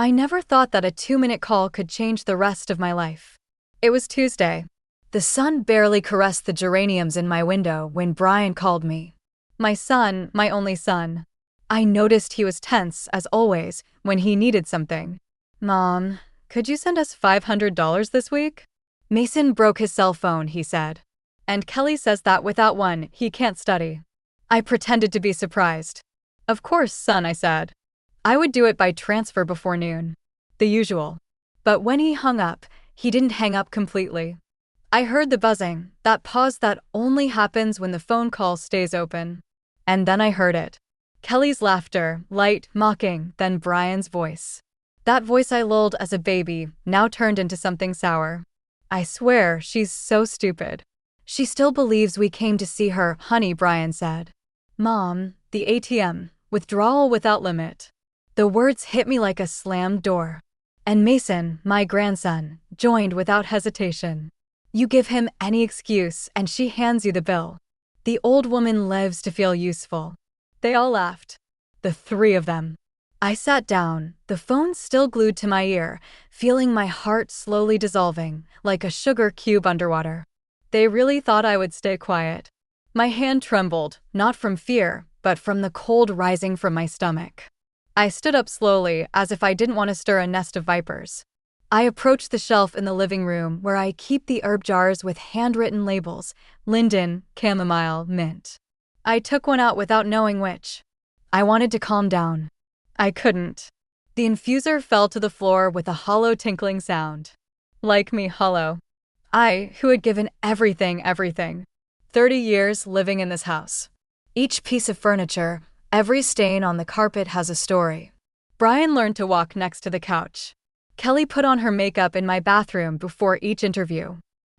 I never thought that a 2-minute call could change the rest of my life. It was Tuesday. The sun barely caressed the geraniums in my window when Brian called me. My son, my only son. I noticed he was tense, as always, when he needed something. "Mom, could you send us $500 this week?" "Mason broke his cell phone," he said. "And Kelly says that without one, he can't study." I pretended to be surprised. "Of course, son," I said. I would do it by transfer before noon. The usual. But when he hung up, he didn't hang up completely. I heard the buzzing, that pause that only happens when the phone call stays open. And then I heard it. Kelly's laughter, light, mocking, then Brian's voice. That voice I lulled as a baby, now turned into something sour. "I swear, she's so stupid. She still believes we came to see her, honey," Brian said. "Mom, the ATM, withdrawal without limit." The words hit me like a slammed door. And Mason, my grandson, joined without hesitation. You give him any excuse and she hands you the bill. The old woman lives to feel useful. They all laughed. The three of them. I sat down, the phone still glued to my ear, feeling my heart slowly dissolving, like a sugar cube underwater. They really thought I would stay quiet. My hand trembled, not from fear, but from the cold rising from my stomach. I stood up slowly, as if I didn't want to stir a nest of vipers. I approached the shelf in the living room where I keep the herb jars with handwritten labels: linden, chamomile, mint. I took one out without knowing which. I wanted to calm down. I couldn't. The infuser fell to the floor with a hollow tinkling sound. Like me, hollow. I, who had given everything. 30 years living in this house. Each piece of furniture, every stain on the carpet has a story. Brian learned to walk next to the couch. Kelly put on her makeup in my bathroom before each interview.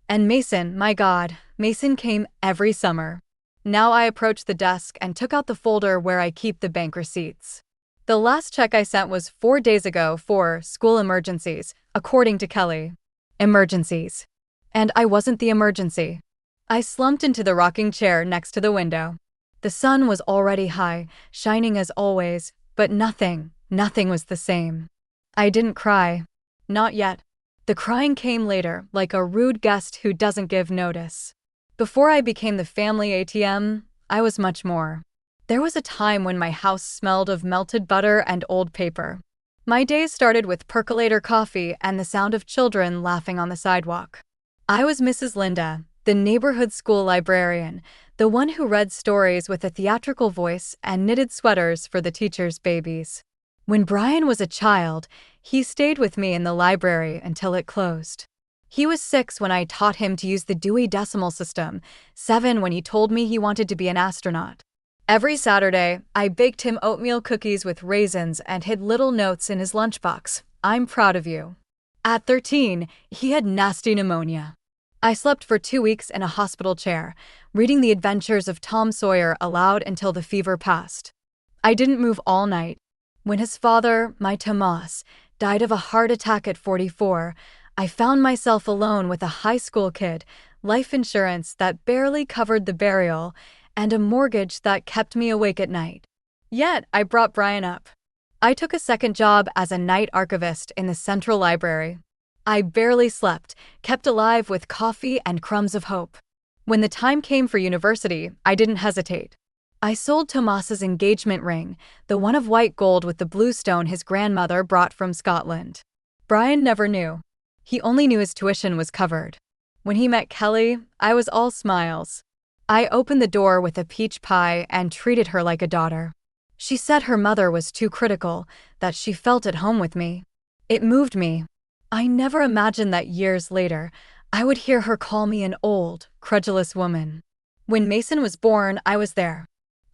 And Mason, my God, Mason came every summer. Now I approached the desk and took out the folder where I keep the bank receipts. The last check I sent was 4 days ago for school emergencies, according to Kelly. Emergencies. And I wasn't the emergency. I slumped into the rocking chair next to the window. The sun was already high, shining as always, but nothing was the same. I didn't cry. Not yet. The crying came later, like a rude guest who doesn't give notice. Before I became the family ATM, I was much more. There was a time when my house smelled of melted butter and old paper. My days started with percolator coffee and the sound of children laughing on the sidewalk. I was Mrs. Linda, the neighborhood school librarian, the one who read stories with a theatrical voice and knitted sweaters for the teachers' babies. When Brian was a child, he stayed with me in the library until it closed. He was 6 when I taught him to use the Dewey Decimal System, 7 when he told me he wanted to be an astronaut. Every Saturday, I baked him oatmeal cookies with raisins and hid little notes in his lunchbox. "I'm proud of you." At 13, he had nasty pneumonia. I slept for 2 weeks in a hospital chair, reading The Adventures of Tom Sawyer aloud until the fever passed. I didn't move all night. When his father, my Tomas, died of a heart attack at 44, I found myself alone with a high school kid, life insurance that barely covered the burial, and a mortgage that kept me awake at night. Yet, I brought Brian up. I took a second job as a night archivist in the Central Library. I barely slept, kept alive with coffee and crumbs of hope. When the time came for university, I didn't hesitate. I sold Tomas's engagement ring, the one of white gold with the blue stone his grandmother brought from Scotland. Brian never knew. He only knew his tuition was covered. When he met Kelly, I was all smiles. I opened the door with a peach pie and treated her like a daughter. She said her mother was too critical, that she felt at home with me. It moved me. I never imagined that years later, I would hear her call me an old, credulous woman. When Mason was born, I was there.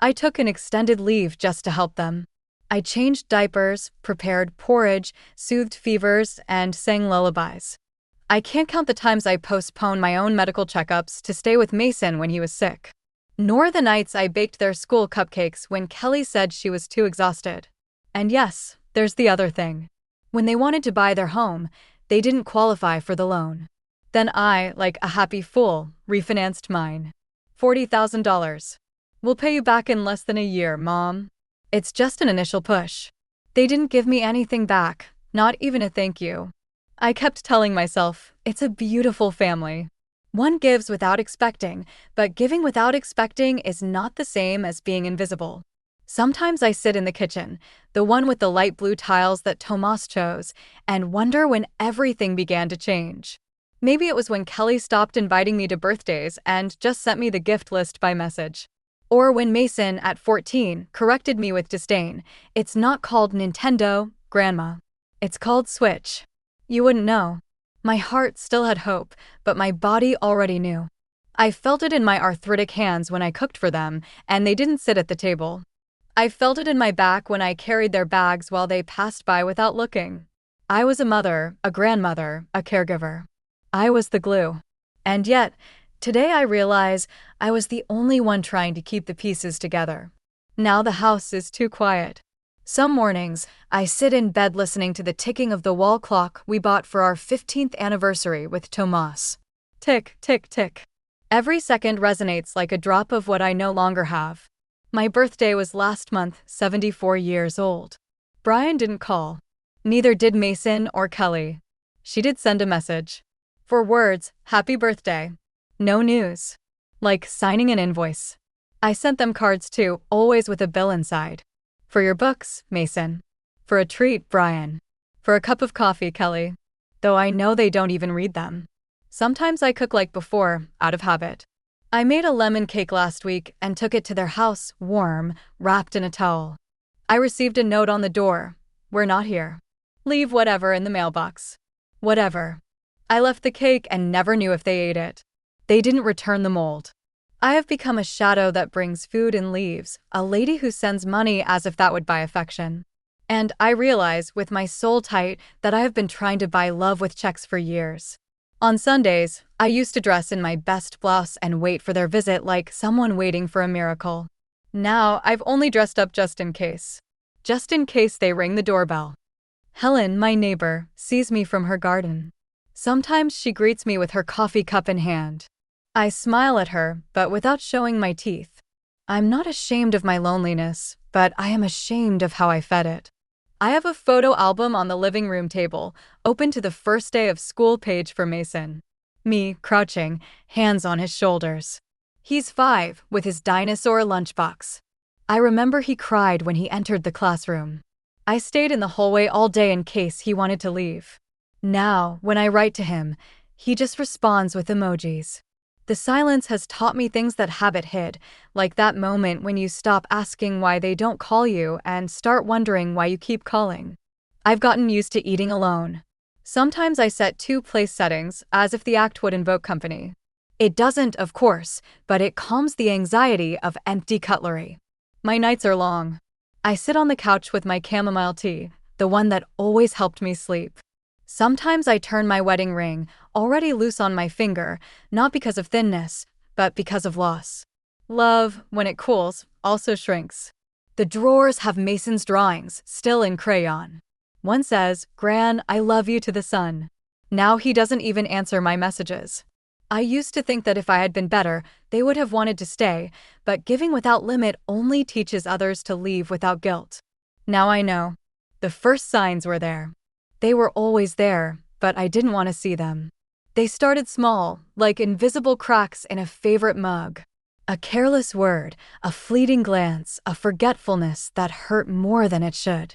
I took an extended leave just to help them. I changed diapers, prepared porridge, soothed fevers, and sang lullabies. I can't count the times I postponed my own medical checkups to stay with Mason when he was sick. Nor the nights I baked their school cupcakes when Kelly said she was too exhausted. And yes, there's the other thing. When they wanted to buy their home, they didn't qualify for the loan. Then I, like a happy fool, refinanced mine. $40,000. "We'll pay you back in less than a year, Mom. It's just an initial push." They didn't give me anything back, Not even a thank you. I kept telling myself, it's a beautiful family. One gives without expecting, but giving without expecting is not the same as being invisible. Sometimes I sit in the kitchen, the one with the light blue tiles that Tomas chose, and wonder when everything began to change. Maybe it was when Kelly stopped inviting me to birthdays and just sent me the gift list by message. Or when Mason, at 14, corrected me with disdain. It's not called Nintendo, Grandma. It's called Switch. You wouldn't know. My heart still had hope, but my body already knew. I felt it in my arthritic hands when I cooked for them, and they didn't sit at the table. I felt it in my back when I carried their bags while they passed by without looking. I was a mother, a grandmother, a caregiver. I was the glue. And yet, today I realize I was the only one trying to keep the pieces together. Now the house is too quiet. Some mornings, I sit in bed listening to the ticking of the wall clock we bought for our 15th anniversary with Tomas. Tick, tick, tick. Every second resonates like a drop of what I no longer have. My birthday was last month, 74 years old. Brian didn't call. Neither did Mason or Kelly. She did send a message. For words, happy birthday. No news. Like signing an invoice. I sent them cards too, always with a bill inside. For your books, Mason. For a treat, Brian. For a cup of coffee, Kelly. Though I know they don't even read them. Sometimes I cook like before, out of habit. I made a lemon cake last week and took it to their house, warm, wrapped in a towel. I received a note on the door. We're not here. Leave whatever in the mailbox. Whatever. I left the cake and never knew if they ate it. They didn't return the mold. I have become a shadow that brings food and leaves, a lady who sends money as if that would buy affection. And I realize, with my soul tight, that I have been trying to buy love with checks for years. On Sundays, I used to dress in my best blouse and wait for their visit like someone waiting for a miracle. Now, I've only dressed up just in case. Just in case they ring the doorbell. Helen, my neighbor, sees me from her garden. Sometimes she greets me with her coffee cup in hand. I smile at her, but without showing my teeth. I'm not ashamed of my loneliness, but I am ashamed of how I fed it. I have a photo album on the living room table, open to the first day of school page for Mason. Me, crouching, hands on his shoulders. He's 5, with his dinosaur lunchbox. I remember he cried when he entered the classroom. I stayed in the hallway all day in case he wanted to leave. Now, when I write to him, he just responds with emojis. The silence has taught me things that habit hid, like that moment when you stop asking why they don't call you and start wondering why you keep calling. I've gotten used to eating alone. Sometimes I set 2 place settings, as if the act would invoke company. It doesn't, of course, but it calms the anxiety of empty cutlery. My nights are long. I sit on the couch with my chamomile tea, the one that always helped me sleep. Sometimes I turn my wedding ring, already loose on my finger, not because of thinness, but because of loss. Love, when it cools, also shrinks. The drawers have Mason's drawings, still in crayon. One says, "Gran, I love you to the sun." Now he doesn't even answer my messages. I used to think that if I had been better, they would have wanted to stay, but giving without limit only teaches others to leave without guilt. Now I know. The first signs were there. They were always there, but I didn't want to see them. They started small, like invisible cracks in a favorite mug. A careless word, a fleeting glance, a forgetfulness that hurt more than it should.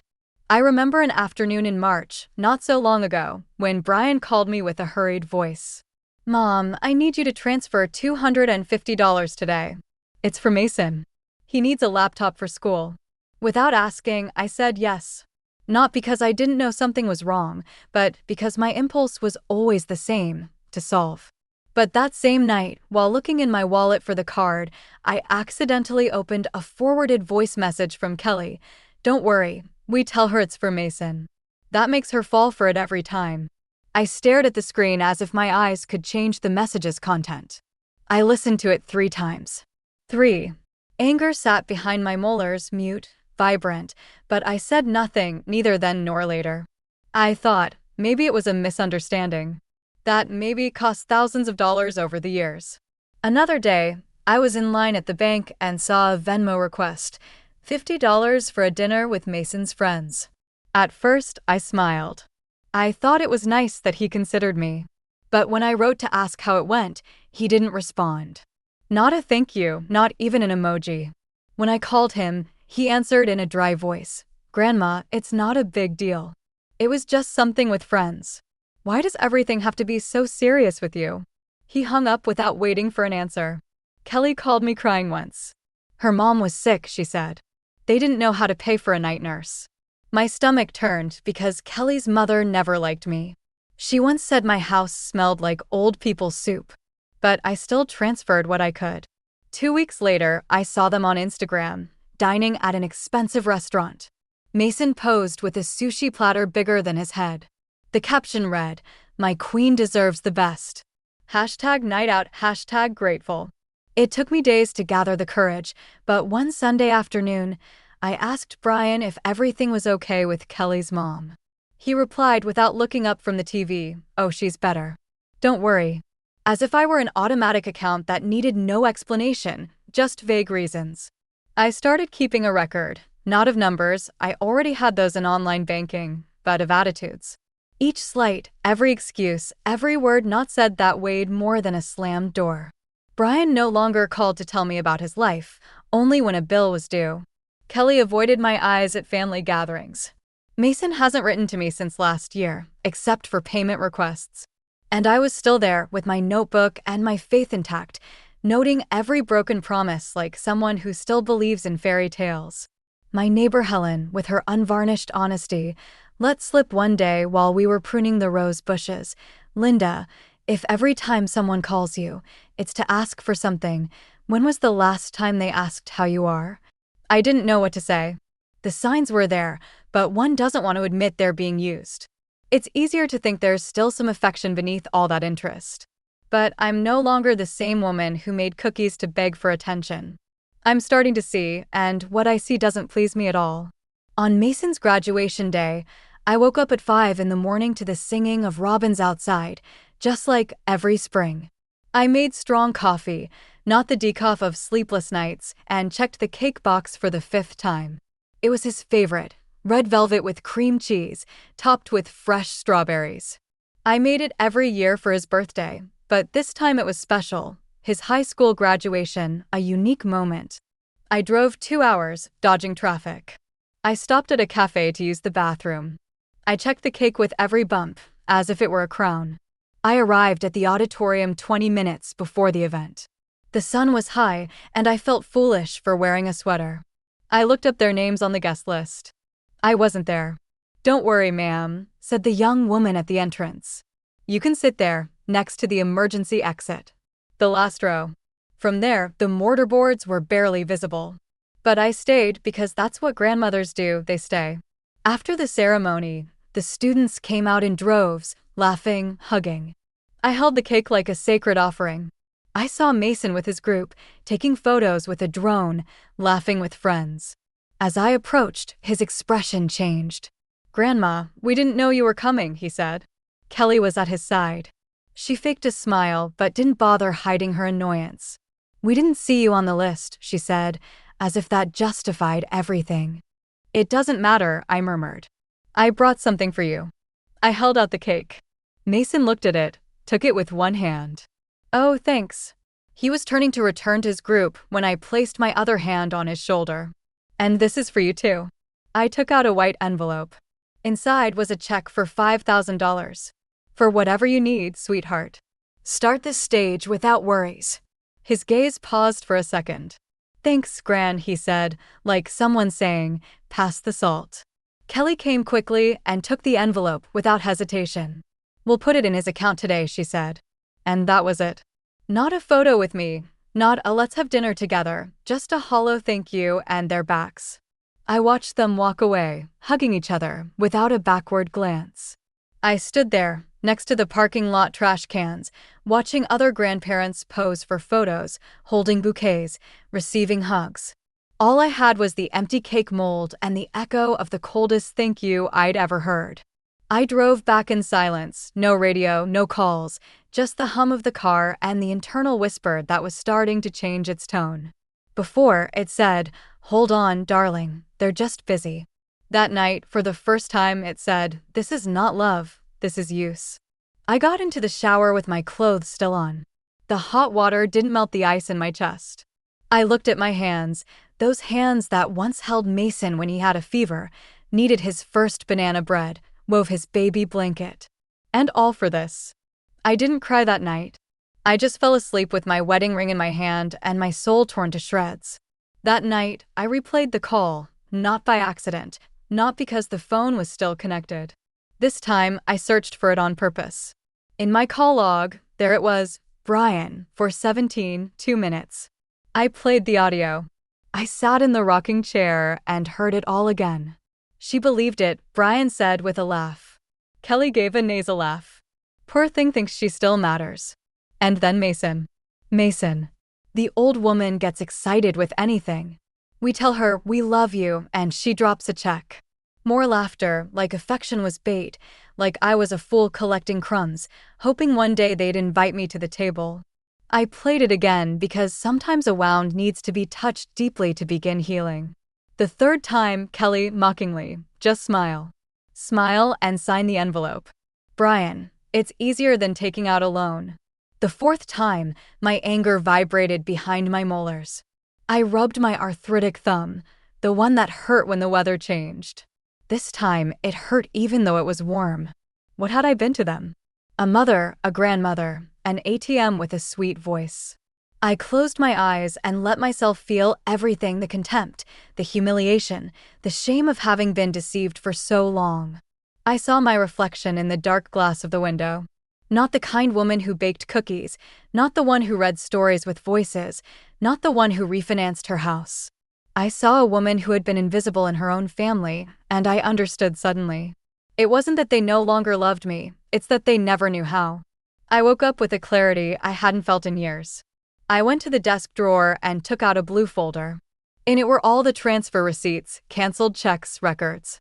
I remember an afternoon in March, not so long ago, when Brian called me with a hurried voice. "Mom, I need you to transfer $250 today. It's for Mason. He needs a laptop for school." Without asking, I said yes. Not because I didn't know something was wrong, but because my impulse was always the same, to solve. But that same night, while looking in my wallet for the card, I accidentally opened a forwarded voice message from Kelly. "Don't worry, we tell her it's for Mason." That makes her fall for it every time. I stared at the screen as if my eyes could change the message's content. I listened to it 3 times. 3. Anger sat behind my molars, mute, vibrant, but I said nothing, neither then nor later. I thought, maybe it was a misunderstanding. That maybe cost thousands of dollars over the years. Another day, I was in line at the bank and saw a Venmo request, $50 for a dinner with Mason's friends. At first, I smiled. I thought it was nice that he considered me. But when I wrote to ask how it went, he didn't respond. Not a thank you, not even an emoji. When I called him, he answered in a dry voice. Grandma, it's not a big deal. It was just something with friends. Why does everything have to be so serious with you? He hung up without waiting for an answer. Kelly called me crying once. Her mom was sick, she said. They didn't know how to pay for a night nurse. My stomach turned because Kelly's mother never liked me. She once said my house smelled like old people's soup. But I still transferred what I could. 2 weeks later, I saw them on Instagram, dining at an expensive restaurant. Mason posed with a sushi platter bigger than his head. The caption read, "My queen deserves the best. #night out, #grateful." It took me days to gather the courage, but one Sunday afternoon, I asked Brian if everything was okay with Kelly's mom. He replied without looking up from the TV, "Oh, she's better. Don't worry." As if I were an automatic account that needed no explanation, just vague reasons. I started keeping a record, not of numbers, I already had those in online banking, but of attitudes. Each slight, every excuse, every word not said that weighed more than a slammed door. Brian no longer called to tell me about his life, only when a bill was due. Kelly avoided my eyes at family gatherings. Mason hasn't written to me since last year, except for payment requests. And I was still there with my notebook and my faith intact, noting every broken promise like someone who still believes in fairy tales. My neighbor Helen, with her unvarnished honesty, let slip one day while we were pruning the rose bushes. Linda, if every time someone calls you, it's to ask for something, when was the last time they asked how you are? I didn't know what to say. The signs were there, but one doesn't want to admit they're being used. It's easier to think there's still some affection beneath all that interest. But I'm no longer the same woman who made cookies to beg for attention. I'm starting to see, and what I see doesn't please me at all. On Mason's graduation day, I woke up at 5 in the morning to the singing of robins outside, just like every spring. I made strong coffee, not the decaf of sleepless nights, and checked the cake box for the 5th time. It was his favorite, red velvet with cream cheese, topped with fresh strawberries. I made it every year for his birthday, but this time it was special. His high school graduation, a unique moment. I drove 2 hours, dodging traffic. I stopped at a cafe to use the bathroom. I checked the cake with every bump, as if it were a crown. I arrived at the auditorium 20 minutes before the event. The sun was high, and I felt foolish for wearing a sweater. I looked up their names on the guest list. I wasn't there. "Don't worry, ma'am," said the young woman at the entrance. "You can sit there, next to the emergency exit. The last row." From there, the mortarboards were barely visible. But I stayed because that's what grandmothers do, they stay. After the ceremony, the students came out in droves, laughing, hugging. I held the cake like a sacred offering. I saw Mason with his group, taking photos with a drone, laughing with friends. As I approached, his expression changed. "Grandma, we didn't know you were coming," he said. Kelly was at his side. She faked a smile but didn't bother hiding her annoyance. "We didn't see you on the list," she said, as if that justified everything. "It doesn't matter," I murmured. "I brought something for you." I held out the cake. Mason looked at it, took it with one hand. "Oh, thanks." He was turning to return to his group when I placed my other hand on his shoulder. "And this is for you too." I took out a white envelope. Inside was a check for $5,000. "For whatever you need, sweetheart. Start this stage without worries." His gaze paused for a second. "Thanks, Gran," he said, like someone saying, "Pass the salt." Kelly came quickly and took the envelope without hesitation. "We'll put it in his account today," she said. And that was it. Not a photo with me, not a "let's have dinner together," just a hollow thank you and their backs. I watched them walk away, hugging each other, without a backward glance. I stood there, next to the parking lot trash cans, watching other grandparents pose for photos, holding bouquets, receiving hugs. All I had was the empty cake mold and the echo of the coldest thank you I'd ever heard. I drove back in silence, no radio, no calls, just the hum of the car and the internal whisper that was starting to change its tone. Before, it said, "Hold on, darling, they're just busy." That night, for the first time, it said, "This is not love, this is use." I got into the shower with my clothes still on. The hot water didn't melt the ice in my chest. I looked at my hands, those hands that once held Mason when he had a fever, kneaded his first banana bread, wove his baby blanket. And all for this. I didn't cry that night. I just fell asleep with my wedding ring in my hand and my soul torn to shreds. That night, I replayed the call, not by accident, not because the phone was still connected. This time, I searched for it on purpose. In my call log, there it was, Brian, for 2 minutes. I played the audio. I sat in the rocking chair and heard it all again. "She believed it," Brian said with a laugh. Kelly gave a nasal laugh. "Poor thing thinks she still matters." And then Mason. Mason. The old woman gets excited with anything. We tell her, "We love you," and she drops a check. More laughter, like affection was bait, like I was a fool collecting crumbs, hoping one day they'd invite me to the table. I played it again because sometimes a wound needs to be touched deeply to begin healing. The third time, Kelly, mockingly, "Just smile. Smile and sign the envelope. Brian, it's easier than taking out a loan." The fourth time, my anger vibrated behind my molars. I rubbed my arthritic thumb, the one that hurt when the weather changed. This time, it hurt even though it was warm. What had I been to them? A mother, a grandmother, an ATM with a sweet voice. I closed my eyes and let myself feel everything: the contempt, the humiliation, the shame of having been deceived for so long. I saw my reflection in the dark glass of the window. Not the kind woman who baked cookies, not the one who read stories with voices, not the one who refinanced her house. I saw a woman who had been invisible in her own family, and I understood suddenly. It wasn't that they no longer loved me, it's that they never knew how. I woke up with a clarity I hadn't felt in years. I went to the desk drawer and took out a blue folder. In it were all the transfer receipts, canceled checks, records.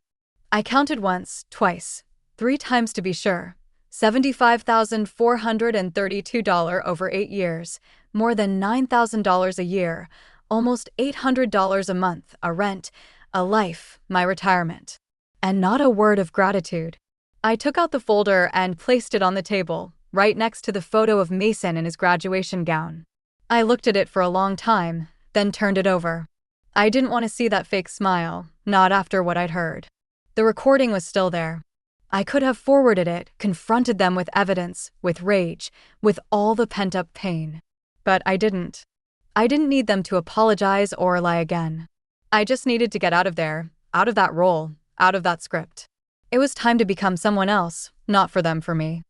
I counted once, twice, 3 times to be sure. $75,432 over 8 years, more than $9,000 a year, almost $800 a month, a rent, a life, my retirement. And not a word of gratitude. I took out the folder and placed it on the table, right next to the photo of Mason in his graduation gown. I looked at it for a long time, then turned it over. I didn't want to see that fake smile, not after what I'd heard. The recording was still there. I could have forwarded it, confronted them with evidence, with rage, with all the pent-up pain. But I didn't. I didn't need them to apologize or lie again. I just needed to get out of there, out of that role, out of that script. It was time to become someone else, not for them, for me.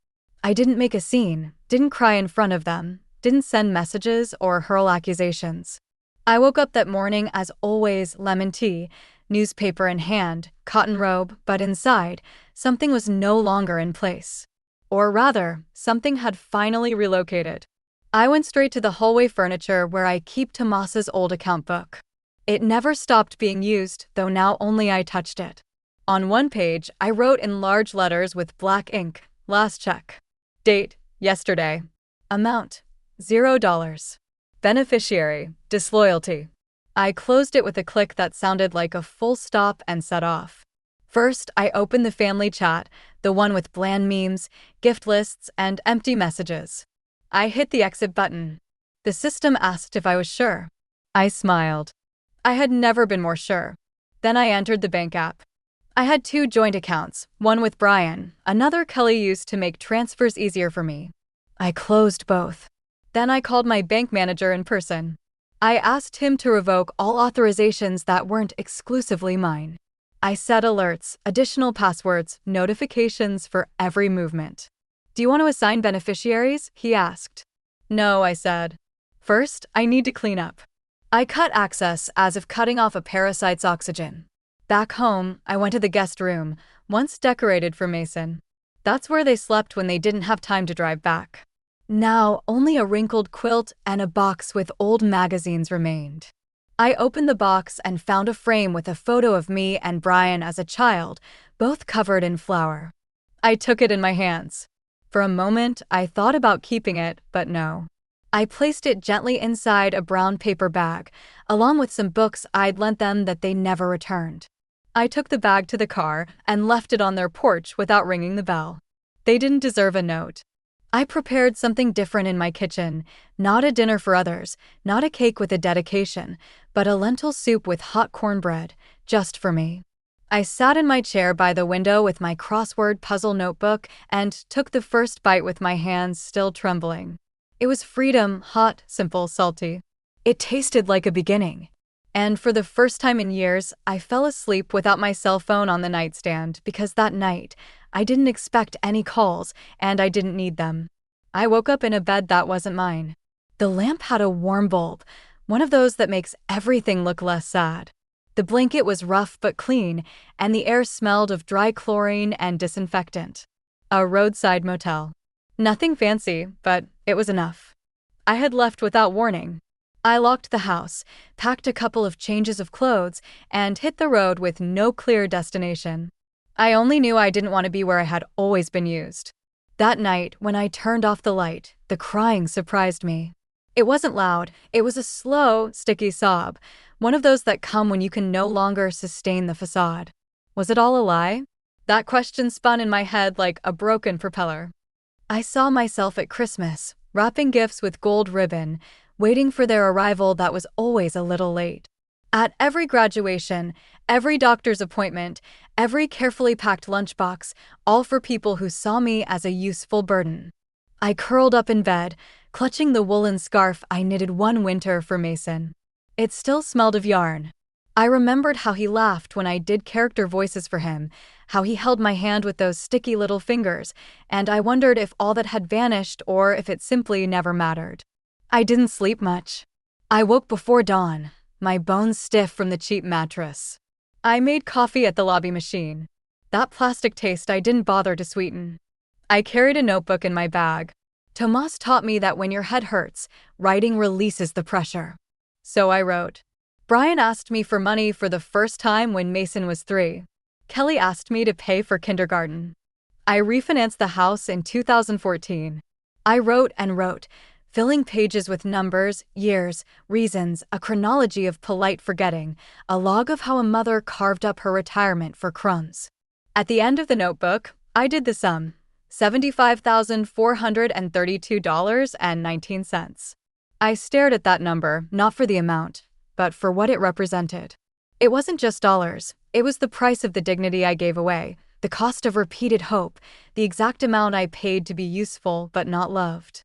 I didn't make a scene, didn't cry in front of them, didn't send messages or hurl accusations. I woke up that morning as always, lemon tea, newspaper in hand, cotton robe, but inside, something was no longer in place. Or rather, something had finally relocated. I went straight to the hallway furniture where I keep Tomas's old account book. It never stopped being used, though now only I touched it. On one page, I wrote in large letters with black ink, "Last check." Date, yesterday. Amount, $0. Beneficiary, disloyalty. I closed it with a click that sounded like a full stop and set off. First, I opened the family chat, the one with bland memes, gift lists, and empty messages. I hit the exit button. The system asked if I was sure. I smiled. I had never been more sure. Then I entered the bank app. I had 2 joint accounts, one with Brian, another Kelly used to make transfers easier for me. I closed both. Then I called my bank manager in person. I asked him to revoke all authorizations that weren't exclusively mine. I set alerts, additional passwords, notifications for every movement. "Do you want to assign beneficiaries?" he asked. "No," I said. "First, I need to clean up." I cut access as if cutting off a parasite's oxygen. Back home, I went to the guest room, once decorated for Mason. That's where they slept when they didn't have time to drive back. Now, only a wrinkled quilt and a box with old magazines remained. I opened the box and found a frame with a photo of me and Brian as a child, both covered in flour. I took it in my hands. For a moment, I thought about keeping it, but no. I placed it gently inside a brown paper bag, along with some books I'd lent them that they never returned. I took the bag to the car and left it on their porch without ringing the bell. They didn't deserve a note. I prepared something different in my kitchen, not a dinner for others, not a cake with a dedication, but a lentil soup with hot cornbread, just for me. I sat in my chair by the window with my crossword puzzle notebook and took the first bite with my hands still trembling. It was freedom, hot, simple, salty. It tasted like a beginning. And for the first time in years, I fell asleep without my cell phone on the nightstand because that night, I didn't expect any calls and I didn't need them. I woke up in a bed that wasn't mine. The lamp had a warm bulb, one of those that makes everything look less sad. The blanket was rough but clean, and the air smelled of dry chlorine and disinfectant. A roadside motel. Nothing fancy, but it was enough. I had left without warning. I locked the house, packed a couple of changes of clothes, and hit the road with no clear destination. I only knew I didn't want to be where I had always been used. That night, when I turned off the light, the crying surprised me. It wasn't loud, it was a slow, sticky sob, one of those that come when you can no longer sustain the facade. Was it all a lie? That question spun in my head like a broken propeller. I saw myself at Christmas, wrapping gifts with gold ribbon, waiting for their arrival that was always a little late. At every graduation, every doctor's appointment, every carefully packed lunchbox, all for people who saw me as a useful burden. I curled up in bed, clutching the woolen scarf I knitted one winter for Mason. It still smelled of yarn. I remembered how he laughed when I did character voices for him, how he held my hand with those sticky little fingers, and I wondered if all that had vanished or if it simply never mattered. I didn't sleep much. I woke before dawn, my bones stiff from the cheap mattress. I made coffee at the lobby machine. That plastic taste I didn't bother to sweeten. I carried a notebook in my bag. Tomas taught me that when your head hurts, writing releases the pressure. So I wrote. Brian asked me for money for the first time when Mason was 3. Kelly asked me to pay for kindergarten. I refinanced the house in 2014. I wrote and wrote, filling pages with numbers, years, reasons, a chronology of polite forgetting, a log of how a mother carved up her retirement for crumbs. At the end of the notebook, I did the sum. $75,432.19. I stared at that number, not for the amount, but for what it represented. It wasn't just dollars, it was the price of the dignity I gave away, the cost of repeated hope, the exact amount I paid to be useful but not loved.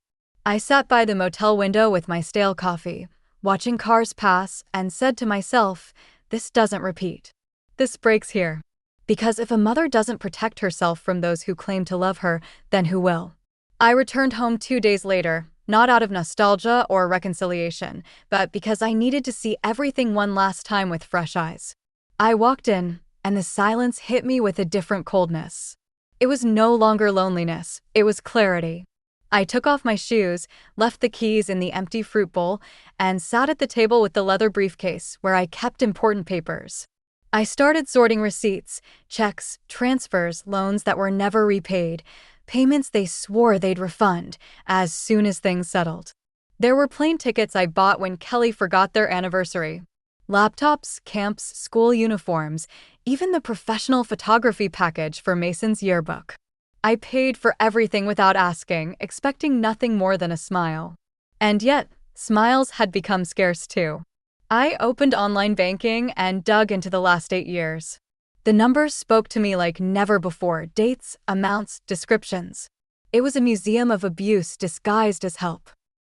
I sat by the motel window with my stale coffee, watching cars pass, and said to myself, this doesn't repeat. This breaks here. Because if a mother doesn't protect herself from those who claim to love her, then who will? I returned home 2 days later, not out of nostalgia or reconciliation, but because I needed to see everything one last time with fresh eyes. I walked in, and the silence hit me with a different coldness. It was no longer loneliness, it was clarity. I took off my shoes, left the keys in the empty fruit bowl, and sat at the table with the leather briefcase where I kept important papers. I started sorting receipts, checks, transfers, loans that were never repaid, payments they swore they'd refund as soon as things settled. There were plane tickets I bought when Kelly forgot their anniversary. Laptops, camps, school uniforms, even the professional photography package for Mason's yearbook. I paid for everything without asking, expecting nothing more than a smile. And yet, smiles had become scarce too. I opened online banking and dug into the last 8 years. The numbers spoke to me like never before, dates, amounts, descriptions. It was a museum of abuse disguised as help.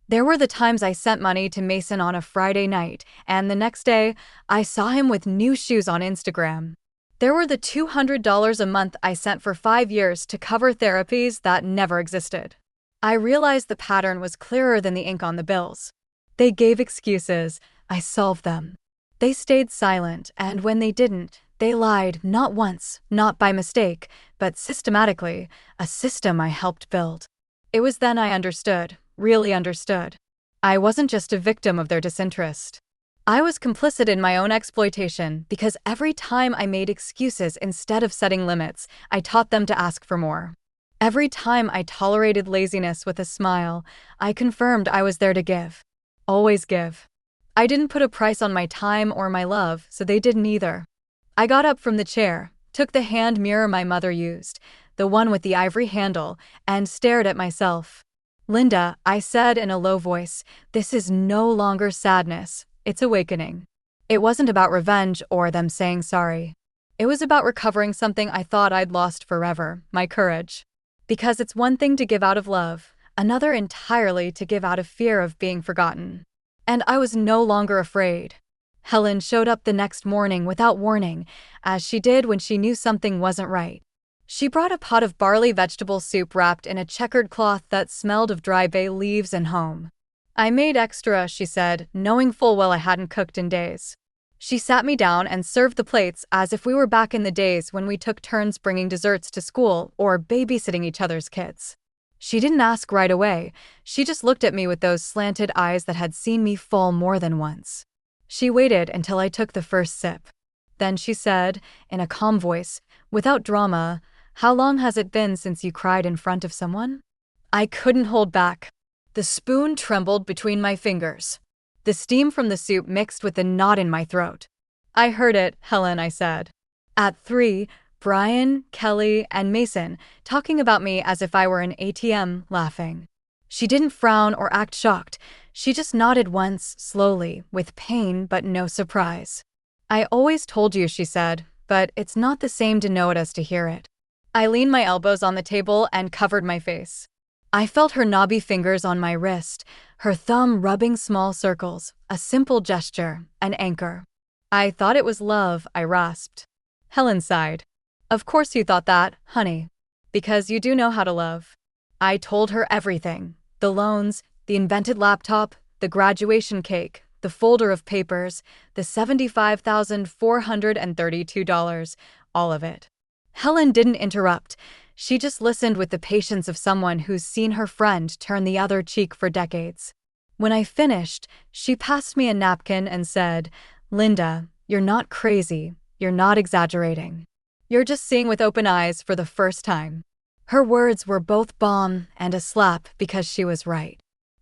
There were the times I sent money to Mason on a Friday night, and the next day, I saw him with new shoes on Instagram. There were the $200 a month I sent for 5 years to cover therapies that never existed. I realized the pattern was clearer than the ink on the bills. They gave excuses, I solved them. They stayed silent, and when they didn't, they lied not once, not by mistake, but systematically, a system I helped build. It was then I understood, really understood. I wasn't just a victim of their disinterest. I was complicit in my own exploitation because every time I made excuses instead of setting limits, I taught them to ask for more. Every time I tolerated laziness with a smile, I confirmed I was there to give. Always give. I didn't put a price on my time or my love, so they didn't either. I got up from the chair, took the hand mirror my mother used, the one with the ivory handle, and stared at myself. Linda, I said in a low voice, this is no longer sadness, it's awakening. It wasn't about revenge or them saying sorry. It was about recovering something I thought I'd lost forever, my courage. Because it's one thing to give out of love, another entirely to give out of fear of being forgotten. And I was no longer afraid. Helen showed up the next morning without warning, as she did when she knew something wasn't right. She brought a pot of barley vegetable soup wrapped in a checkered cloth that smelled of dry bay leaves and home. I made extra, she said, knowing full well I hadn't cooked in days. She sat me down and served the plates as if we were back in the days when we took turns bringing desserts to school or babysitting each other's kids. She didn't ask right away, she just looked at me with those slanted eyes that had seen me fall more than once. She waited until I took the first sip. Then she said, in a calm voice, without drama, how long has it been since you cried in front of someone? I couldn't hold back. The spoon trembled between my fingers. The steam from the soup mixed with the knot in my throat. I heard it, Helen, I said. At 3, Brian, Kelly, and Mason talking about me as if I were an ATM, laughing. She didn't frown or act shocked. She just nodded once, slowly, with pain but no surprise. I always told you, she said, but it's not the same to know it as to hear it. I leaned my elbows on the table and covered my face. I felt her knobby fingers on my wrist, her thumb rubbing small circles, a simple gesture, an anchor. I thought it was love, I rasped. Helen sighed. Of course you thought that, honey. Because you do know how to love. I told her everything. The loans, the invented laptop, the graduation cake, the folder of papers, the $75,432, all of it. Helen didn't interrupt. She just listened with the patience of someone who's seen her friend turn the other cheek for decades. When I finished, she passed me a napkin and said, Linda, you're not crazy, you're not exaggerating. You're just seeing with open eyes for the first time. Her words were both balm and a slap because she was right.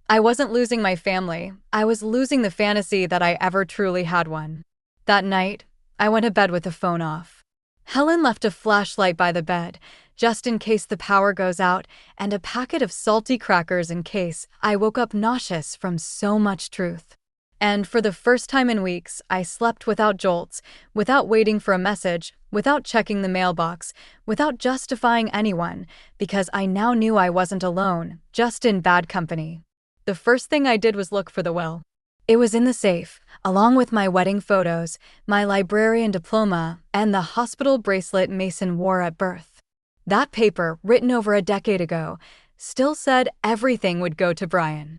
I wasn't losing my family, I was losing the fantasy that I ever truly had one. That night, I went to bed with the phone off. Helen left a flashlight by the bed, just in case the power goes out, and a packet of salty crackers in case I woke up nauseous from so much truth. And for the first time in weeks, I slept without jolts, without waiting for a message, without checking the mailbox, without justifying anyone, because I now knew I wasn't alone, just in bad company. The first thing I did was look for the will. It was in the safe, along with my wedding photos, my librarian diploma, and the hospital bracelet Mason wore at birth. That paper, written over a decade ago, still said everything would go to Brian.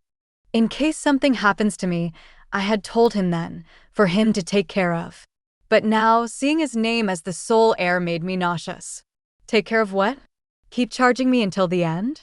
In case something happens to me, I had told him then, for him to take care of. But now, seeing his name as the sole heir made me nauseous. Take care of what? Keep charging me until the end?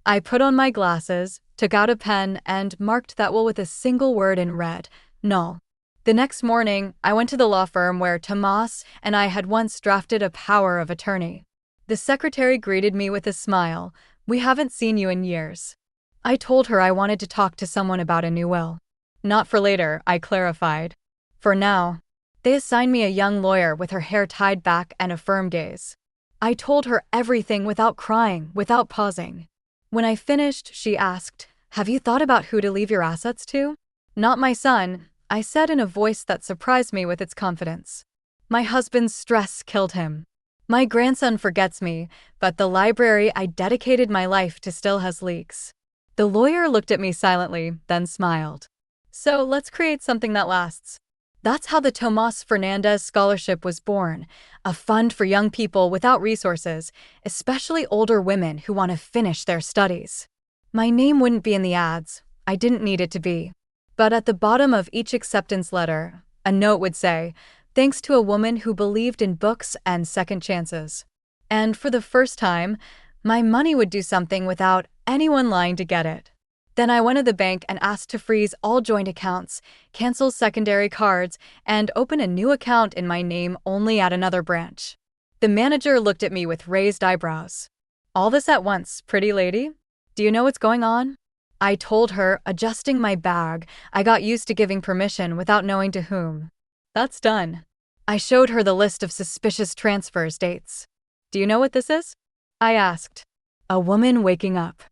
I put on my glasses, took out a pen, and marked that will with a single word in red, null. The next morning, I went to the law firm where Tomas and I had once drafted a power of attorney. The secretary greeted me with a smile. We haven't seen you in years. I told her I wanted to talk to someone about a new will. Not for later, I clarified. For now. They assigned me a young lawyer with her hair tied back and a firm gaze. I told her everything without crying, without pausing. When I finished, she asked, Have you thought about who to leave your assets to? Not my son, I said in a voice that surprised me with its confidence. My husband's stress killed him. My grandson forgets me, but the library I dedicated my life to still has leaks. The lawyer looked at me silently, then smiled. So let's create something that lasts. That's how the Tomas Fernandez Scholarship was born, a fund for young people without resources, especially older women who want to finish their studies. My name wouldn't be in the ads, I didn't need it to be. But at the bottom of each acceptance letter, a note would say, thanks to a woman who believed in books and second chances. And for the first time, my money would do something without anyone lying to get it. Then I went to the bank and asked to freeze all joint accounts, cancel secondary cards, and open a new account in my name only at another branch. The manager looked at me with raised eyebrows. All this at once, pretty lady? Do you know what's going on? I told her, adjusting my bag. I got used to giving permission without knowing to whom. That's done. I showed her the list of suspicious transfers dates. Do you know what this is? I asked. A woman waking up.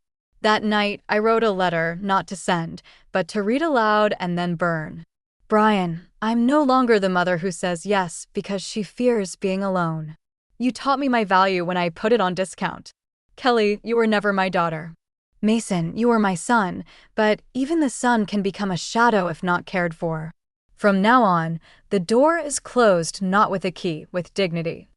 That night, I wrote a letter, not to send, but to read aloud and then burn. Brian, I'm no longer the mother who says yes because she fears being alone. You taught me my value when I put it on discount. Kelly, you were never my daughter. Mason, you were my son, but even the son can become a shadow if not cared for. From now on, the door is closed not with a key, with dignity.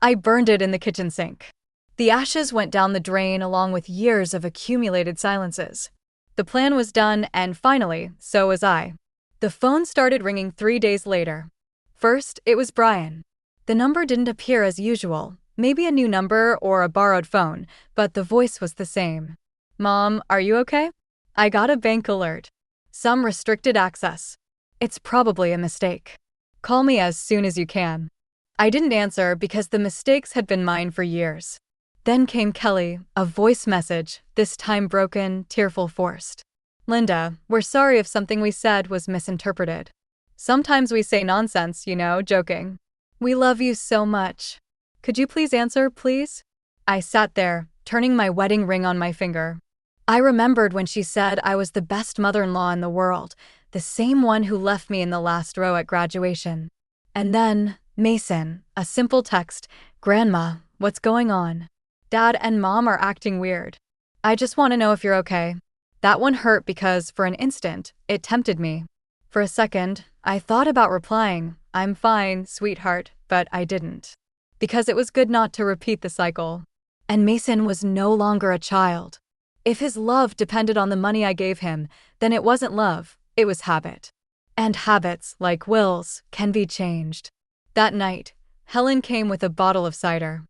I burned it in the kitchen sink. The ashes went down the drain along with years of accumulated silences. The plan was done, and finally, so was I. The phone started ringing 3 days later. First, it was Brian. The number didn't appear as usual, maybe a new number or a borrowed phone, but the voice was the same. Mom, are you okay? I got a bank alert. Some restricted access. It's probably a mistake. Call me as soon as you can. I didn't answer because the mistakes had been mine for years. Then came Kelly, a voice message, this time broken, tearful, forced. Linda, we're sorry if something we said was misinterpreted. Sometimes we say nonsense, joking. We love you so much. Could you please answer, please? I sat there, turning my wedding ring on my finger. I remembered when she said I was the best mother-in-law in the world, the same one who left me in the last row at graduation. And then, Mason, a simple text, Grandma, what's going on? Dad and Mom are acting weird. I just want to know if you're okay. That one hurt because, for an instant, it tempted me. For a second, I thought about replying, I'm fine, sweetheart, but I didn't. Because it was good not to repeat the cycle. And Mason was no longer a child. If his love depended on the money I gave him, then it wasn't love, it was habit. And habits, like wills, can be changed. That night, Helen came with a bottle of cider.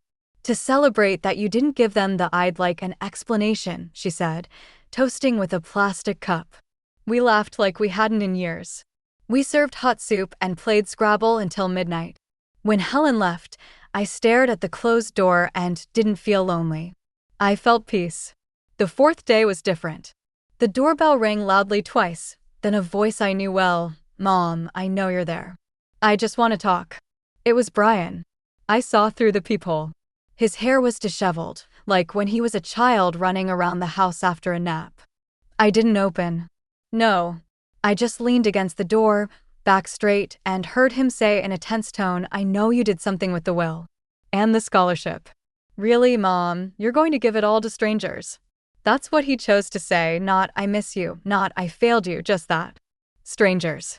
To celebrate that you didn't give them the I'd like an explanation, she said, toasting with a plastic cup. We laughed like we hadn't in years. We served hot soup and played Scrabble until midnight. When Helen left, I stared at the closed door and didn't feel lonely. I felt peace. The fourth day was different. The doorbell rang loudly twice, then a voice I knew well, Mom, I know you're there. I just want to talk. It was Brian. I saw through the peephole. His hair was disheveled, like when he was a child running around the house after a nap. I didn't open. No. I just leaned against the door, back straight, and heard him say in a tense tone, I know you did something with the will. And the scholarship. Really, Mom, you're going to give it all to strangers. That's what he chose to say, not I miss you, not I failed you, just that. Strangers.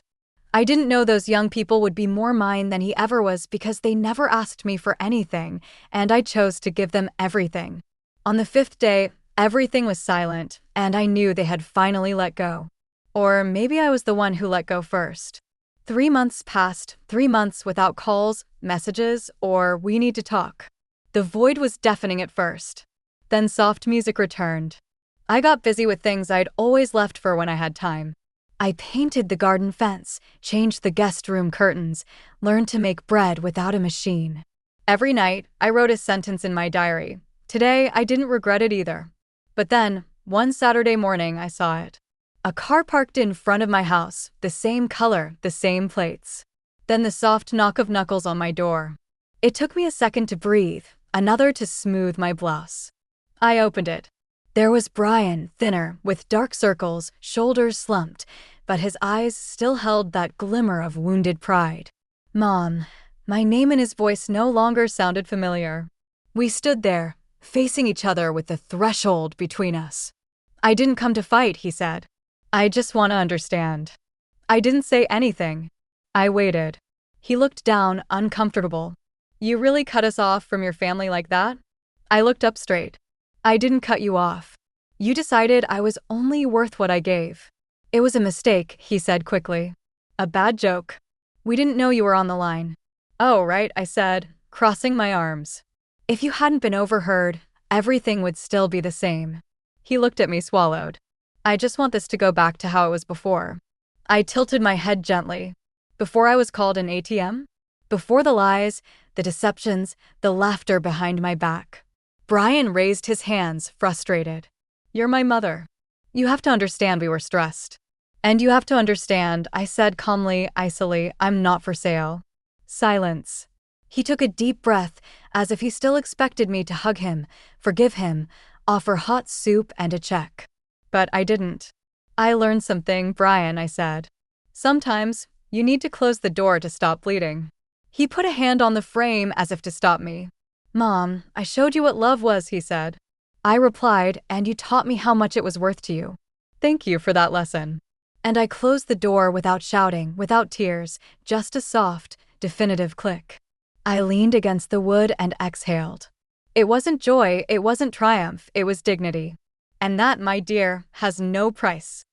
I didn't know those young people would be more mine than he ever was because they never asked me for anything, and I chose to give them everything. On the fifth day, everything was silent, and I knew they had finally let go. Or maybe I was the one who let go first. 3 months passed, 3 months without calls, messages, or we need to talk. The void was deafening at first. Then soft music returned. I got busy with things I'd always left for when I had time. I painted the garden fence, changed the guest room curtains, learned to make bread without a machine. Every night, I wrote a sentence in my diary. Today, I didn't regret it either. But then, one Saturday morning, I saw it. A car parked in front of my house, the same color, the same plates. Then the soft knock of knuckles on my door. It took me a second to breathe, another to smooth my blouse. I opened it. There was Brian, thinner, with dark circles, shoulders slumped, but his eyes still held that glimmer of wounded pride. Mom. My name in his voice no longer sounded familiar. We stood there, facing each other with the threshold between us. I didn't come to fight, he said. I just want to understand. I didn't say anything. I waited. He looked down, uncomfortable. You really cut us off from your family like that? I looked up straight. I didn't cut you off. You decided I was only worth what I gave. It was a mistake, he said quickly. A bad joke. We didn't know you were on the line. Oh, right, I said, crossing my arms. If you hadn't been overheard, everything would still be the same. He looked at me, swallowed. I just want this to go back to how it was before. I tilted my head gently. Before I was called an ATM? Before the lies, the deceptions, the laughter behind my back. Brian raised his hands, frustrated. You're my mother. You have to understand we were stressed. And you have to understand, I said calmly, icily, I'm not for sale. Silence. He took a deep breath, as if he still expected me to hug him, forgive him, offer hot soup and a check. But I didn't. I learned something, Brian, I said. Sometimes, you need to close the door to stop bleeding. He put a hand on the frame as if to stop me. Mom, I showed you what love was, he said. I replied, and you taught me how much it was worth to you. Thank you for that lesson. And I closed the door without shouting, without tears, just a soft, definitive click. I leaned against the wood and exhaled. It wasn't joy, it wasn't triumph, it was dignity. And that, my dear, has no price.